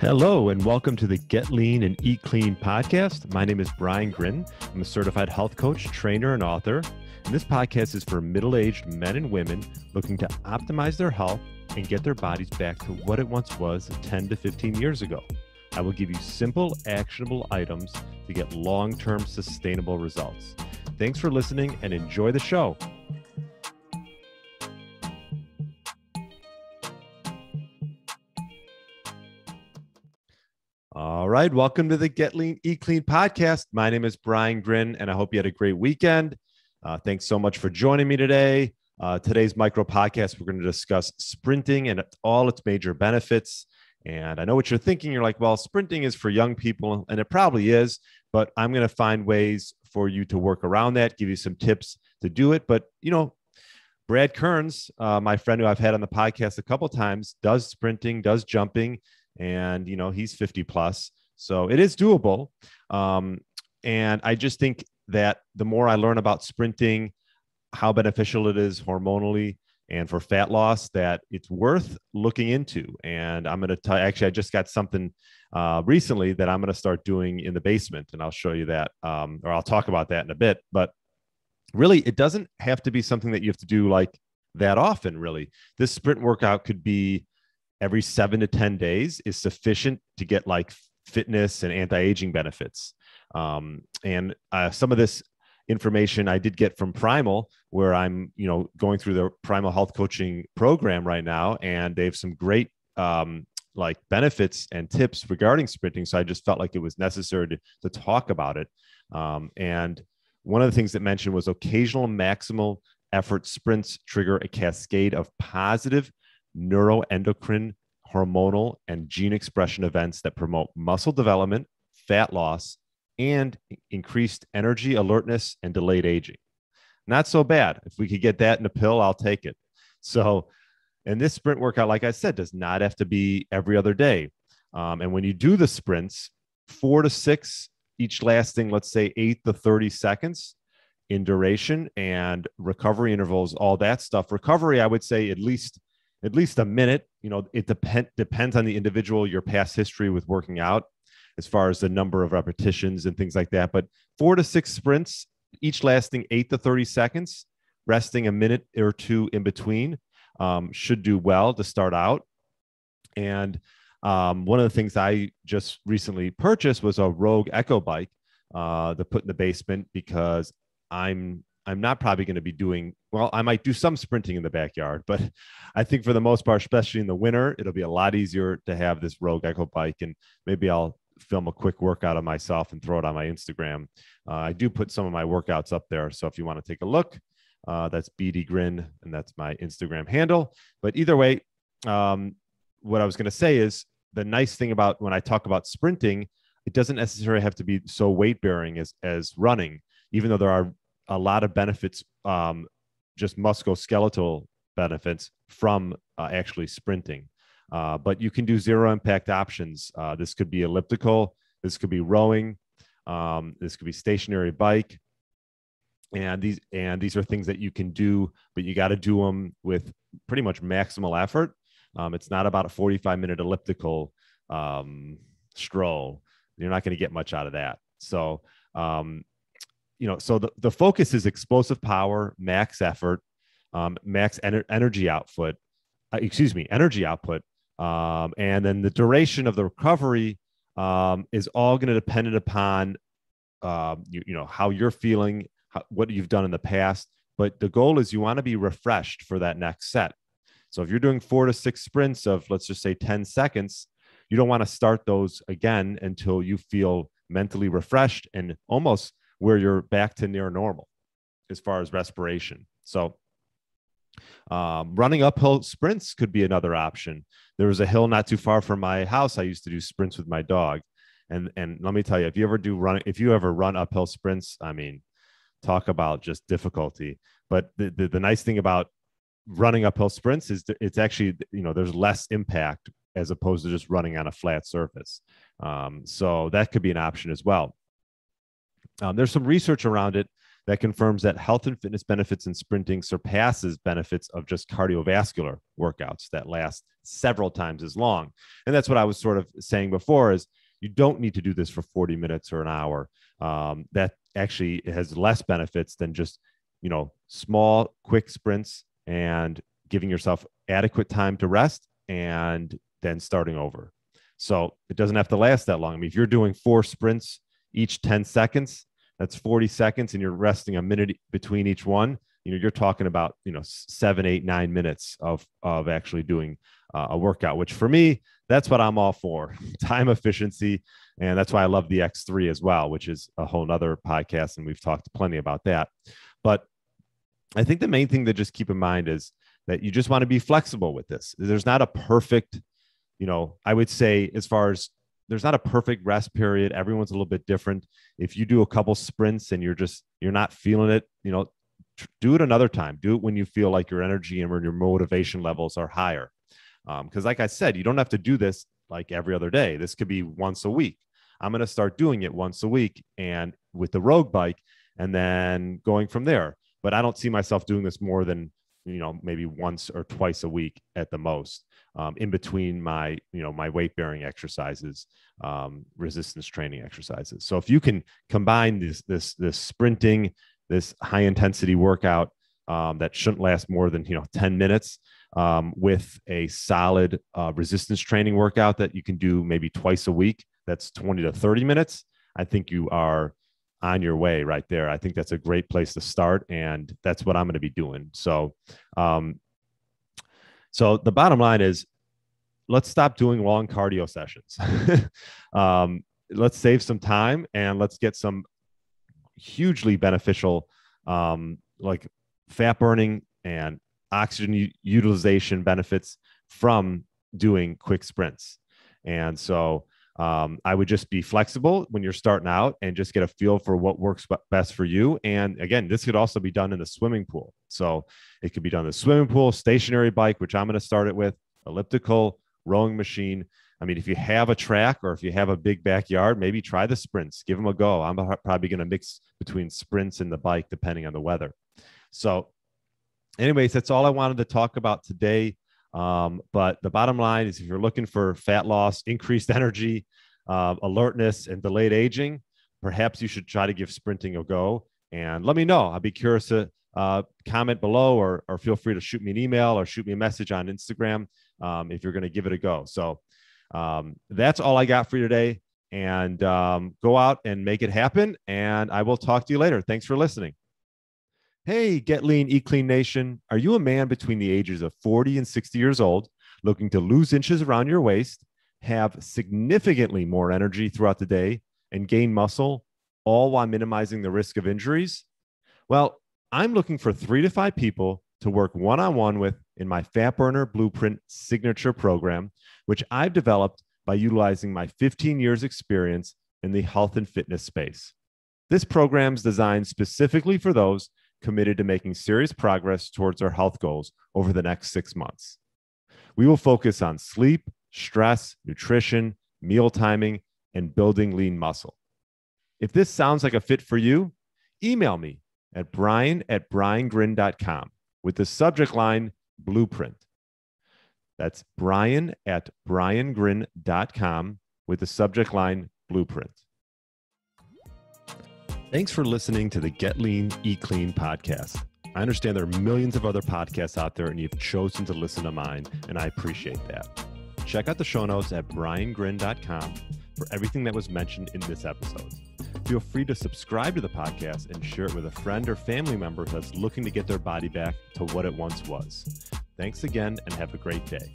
Hello, and welcome to the Get Lean and Eat Clean podcast. My name is Brian Grin. I'm a certified health coach, trainer, and author. And this podcast is for middle-aged men and women looking to optimize their health and get their bodies back to what it once was 10 to 15 years ago. I will give you simple, actionable items to get long-term sustainable results. Thanks for listening and enjoy the show. All right. Welcome to the Get Lean, Eat Clean podcast. My name is Brian Grin, and I hope you had a great weekend. Thanks so much for joining me today. Today's micro podcast, we're going to discuss sprinting and all its major benefits. And I know what you're thinking. You're like, well, sprinting is for young people, and it probably is, but I'm going to find ways for you to work around that, give you some tips to do it. But, you know, Brad Kearns, my friend who I've had on the podcast a couple of times, does sprinting, does jumping. And, you know, he's 50 plus, so it is doable. And I just think that the more I learn about sprinting, how beneficial it is hormonally and for fat loss, that it's worth looking into. And I'm going to tell you, actually, I just got something recently that I'm going to start doing in the basement, and I'll show you that, or I'll talk about that in a bit. But really, it doesn't have to be something that you have to do like that often, really. This sprint workout could be every 7 to 10 days is sufficient to get like fitness and anti-aging benefits. And some of this information I did get from Primal, where I'm, you know, going through the Primal Health Coaching program right now, and they have some great like benefits and tips regarding sprinting. So I just felt like it was necessary to talk about it. And one of the things that mentioned was occasional maximal effort sprints trigger a cascade of positive neuroendocrine, hormonal, and gene expression events that promote muscle development, fat loss, and increased energy, alertness, and delayed aging. Not so bad. If we could get that in a pill, I'll take it. So, and this sprint workout, like I said, does not have to be every other day. And when you do the sprints, 4 to 6, each lasting, let's say 8 to 30 seconds in duration, and recovery intervals, all that stuff. Recovery, I would say at least a minute. You know, it depends on the individual, your past history with working out, as far as the number of repetitions and things like that. But 4 to 6 sprints, each lasting 8 to 30 seconds, resting a minute or two in between, should do well to start out. And one of the things I just recently purchased was a Rogue Echo bike to put in the basement, because I'm not probably going to be doing, well, I might do some sprinting in the backyard, but I think for the most part, especially in the winter, it'll be a lot easier to have this Rogue Echo bike. And maybe I'll film a quick workout of myself and throw it on my Instagram. I do put some of my workouts up there, so if you want to take a look, that's BD Grin, and that's my Instagram handle. But either way, what I was going to say is, the nice thing about when I talk about sprinting, it doesn't necessarily have to be so weight bearing as running, even though there are a lot of benefits, just musculoskeletal benefits from actually sprinting. But you can do zero impact options. This could be elliptical. This could be rowing. This could be stationary bike. And these are things that you can do, but you got to do them with pretty much maximal effort. It's not about a 45-minute elliptical stroll. You're not going to get much out of that. So, you know, so the focus is explosive power, max effort, max energy output, energy output. And then the duration of the recovery is all going to depend upon, you know, how you're feeling, what you've done in the past. But the goal is you want to be refreshed for that next set. So if you're doing 4 to 6 sprints of, let's just say 10 seconds, you don't want to start those again until you feel mentally refreshed and almost where you're back to near normal as far as respiration. So running uphill sprints could be another option. There was a hill not too far from my house. I used to do sprints with my dog. And let me tell you, if you ever run uphill sprints, I mean, talk about just difficulty. But the nice thing about running uphill sprints is it's actually, you know, there's less impact as opposed to just running on a flat surface. So that could be an option as well. There's some research around it that confirms that health and fitness benefits in sprinting surpasses benefits of just cardiovascular workouts that last several times as long. And that's what I was sort of saying before is you don't need to do this for 40 minutes or an hour. That actually has less benefits than just, small, quick sprints and giving yourself adequate time to rest and then starting over. So it doesn't have to last that long. I mean, if you're doing 4 sprints each 10 seconds, that's 40 seconds, and you're resting a minute between each one. You're talking about 7, 8, 9 minutes of actually doing a workout, which for me, that's what I'm all for. Time efficiency, and that's why I love the X3 as well, which is a whole nother podcast, and we've talked plenty about that. But I think the main thing to just keep in mind is that you just want to be flexible with this. There's not a perfect, I would say, as far as there's not a perfect rest period. Everyone's a little bit different. If you do a couple sprints and you're not feeling it, do it another time. Do it when you feel like your energy and when your motivation levels are higher. Because like I said, you don't have to do this like every other day. This could be once a week. I'm going to start doing it once a week and with the Rogue bike and then going from there. But I don't see myself doing this more than, maybe once or twice a week at the most, in between my, my weight bearing exercises, resistance training exercises. So if you can combine this sprinting, this high intensity workout that shouldn't last more than 10 minutes with a solid resistance training workout that you can do maybe twice a week, that's 20 to 30 minutes. I think you are on your way right there. I think that's a great place to start, and that's what I'm going to be doing. So, so the bottom line is, let's stop doing long cardio sessions. Let's save some time and let's get some hugely beneficial, like fat burning and oxygen utilization benefits from doing quick sprints. And so I would just be flexible when you're starting out and just get a feel for what works best for you. And again, this could also be done in the swimming pool. So it could be done in the swimming pool, stationary bike, which I'm going to start it with, elliptical, rowing machine. I mean, if you have a track or if you have a big backyard, maybe try the sprints, give them a go. I'm probably going to mix between sprints and the bike, depending on the weather. So anyways, that's all I wanted to talk about today. But the bottom line is, if you're looking for fat loss, increased energy, alertness, and delayed aging, perhaps you should try to give sprinting a go. And let me know. I'll be curious to comment below, or feel free to shoot me an email or shoot me a message on Instagram if you're going to give it a go. So that's all I got for you today. And go out and make it happen. And I will talk to you later. Thanks for listening. Hey, Get Lean, Eat Clean Nation. Are you a man between the ages of 40 and 60 years old looking to lose inches around your waist, have significantly more energy throughout the day, and gain muscle, all while minimizing the risk of injuries? Well, I'm looking for 3 to 5 people to work one-on-one with in my Fat Burner Blueprint Signature program, which I've developed by utilizing my 15 years experience in the health and fitness space. This program is designed specifically for those committed to making serious progress towards our health goals over the next 6 months. We will focus on sleep, stress, nutrition, meal timing, and building lean muscle. If this sounds like a fit for you, email me at brian@briangrin.com with the subject line Blueprint. That's brian@briangrin.com with the subject line Blueprint. Thanks for listening to the Get Lean, Eat Clean podcast. I understand there are millions of other podcasts out there, and you've chosen to listen to mine, and I appreciate that. Check out the show notes at briangrin.com for everything that was mentioned in this episode. Feel free to subscribe to the podcast and share it with a friend or family member that's looking to get their body back to what it once was. Thanks again, and have a great day.